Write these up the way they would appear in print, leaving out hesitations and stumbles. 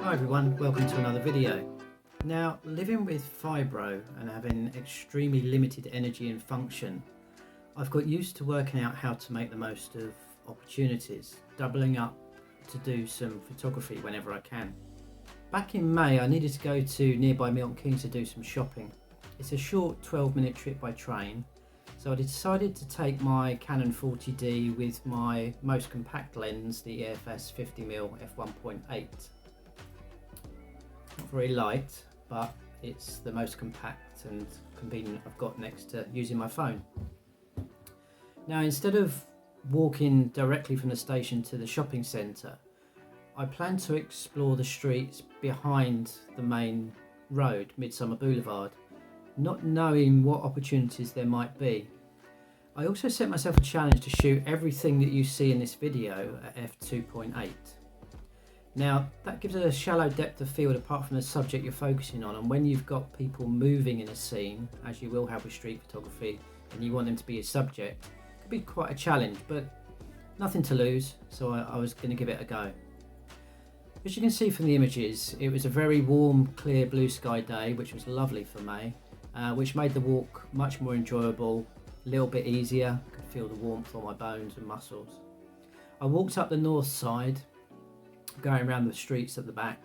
Hi everyone, welcome to another video. Now, living with fibro and having extremely limited energy and function, I've got used to working out how to make the most of opportunities, doubling up to do some photography whenever I can. Back in May, I needed to go to nearby Milton Keynes to do some shopping. It's a short 12-minute trip by train, so I decided to take my Canon 40D with my most compact lens, the EFS 50mm f1.8. Not very light, but it's the most compact and convenient I've got next to using my phone. Now, instead of walking directly from the station to the shopping centre, I plan to explore the streets behind the main road, Midsummer Boulevard, not knowing what opportunities there might be. I also set myself a challenge to shoot everything that you see in this video at f2.8. Now, that gives a shallow depth of field apart from the subject you're focusing on, and when you've got people moving in a scene, as you will have with street photography, and you want them to be a subject, it could be quite a challenge, but nothing to lose, so I was going to give it a go. As you can see from the images, it was a very warm, clear blue sky day, which was lovely for May, which made the walk much more enjoyable, a little bit easier. I could feel the warmth on my bones and muscles. I walked up the north side, going around the streets at the back.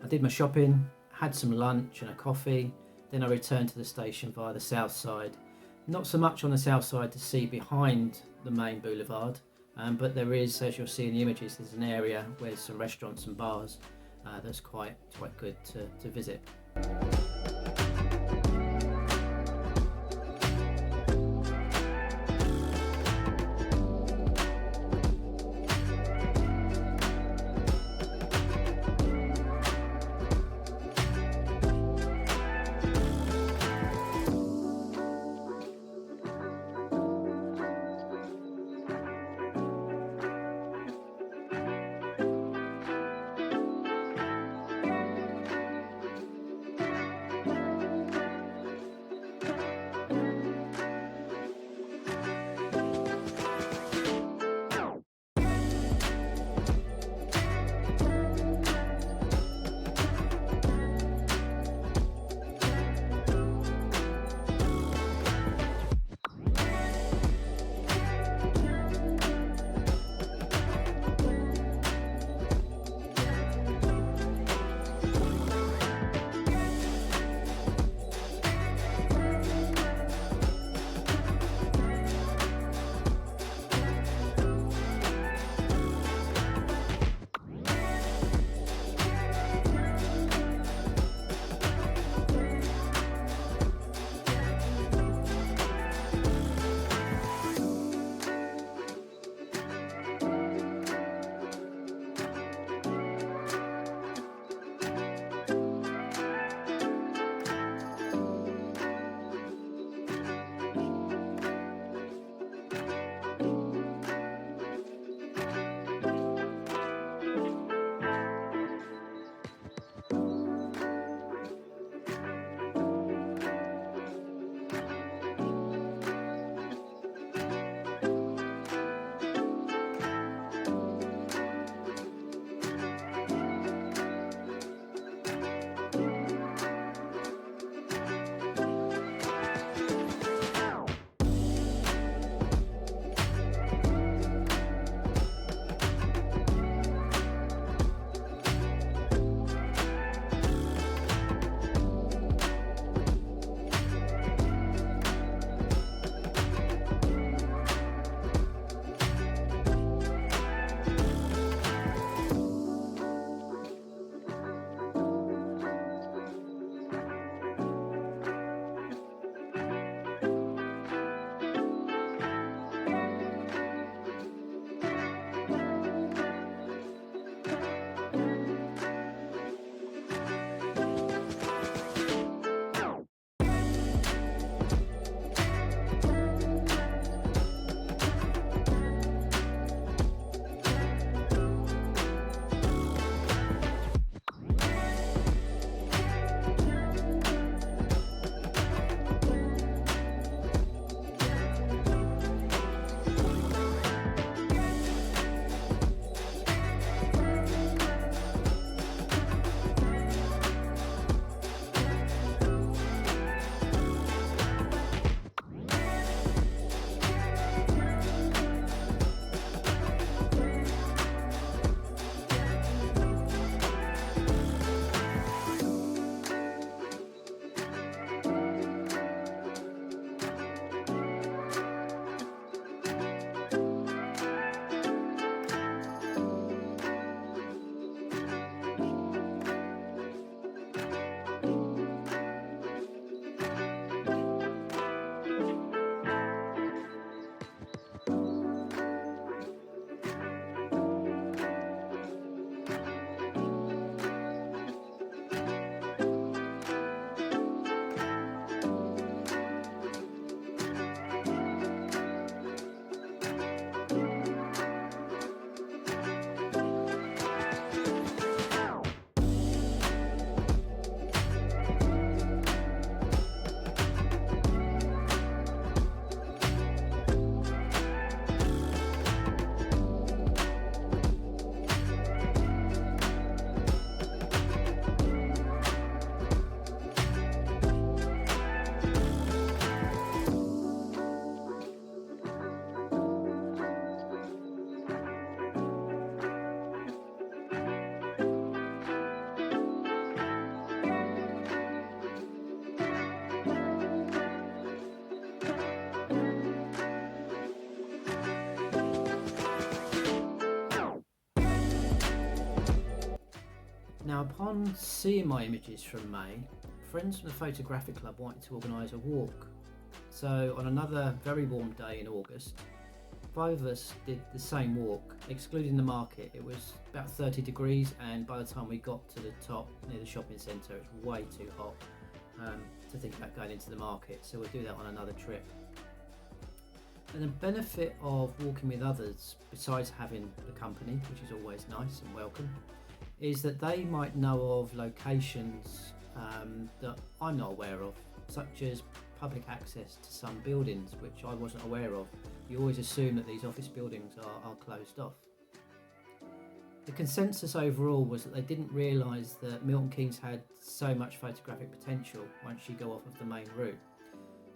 I did my shopping, had some lunch and a coffee, then I returned to the station via the south side. Not so much on the south side to see behind the main boulevard, but there is, as you'll see in the images, there's an area where there's some restaurants and bars that's quite good to visit. Now, upon seeing my images from May, friends from the photographic club wanted to organise a walk. So on another very warm day in August, 5 of us did the same walk, excluding the market. It was about 30 degrees, and by the time we got to the top near the shopping centre, it was way too hot to think about going into the market. So we'll do that on another trip. And the benefit of walking with others, besides having the company, which is always nice and welcome, is that they might know of locations that I'm not aware of, such as public access to some buildings, which I wasn't aware of. You always assume that these office buildings are closed off. The consensus overall was that they didn't realise that Milton Keynes had so much photographic potential once you go off of the main route.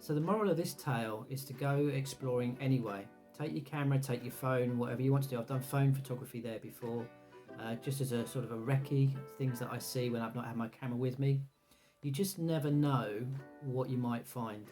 So the moral of this tale is to go exploring anyway. Take your camera, take your phone, whatever you want to do. I've done phone photography there before, just as a sort of a recce, things that I see when I've not had my camera with me. You just never know what you might find.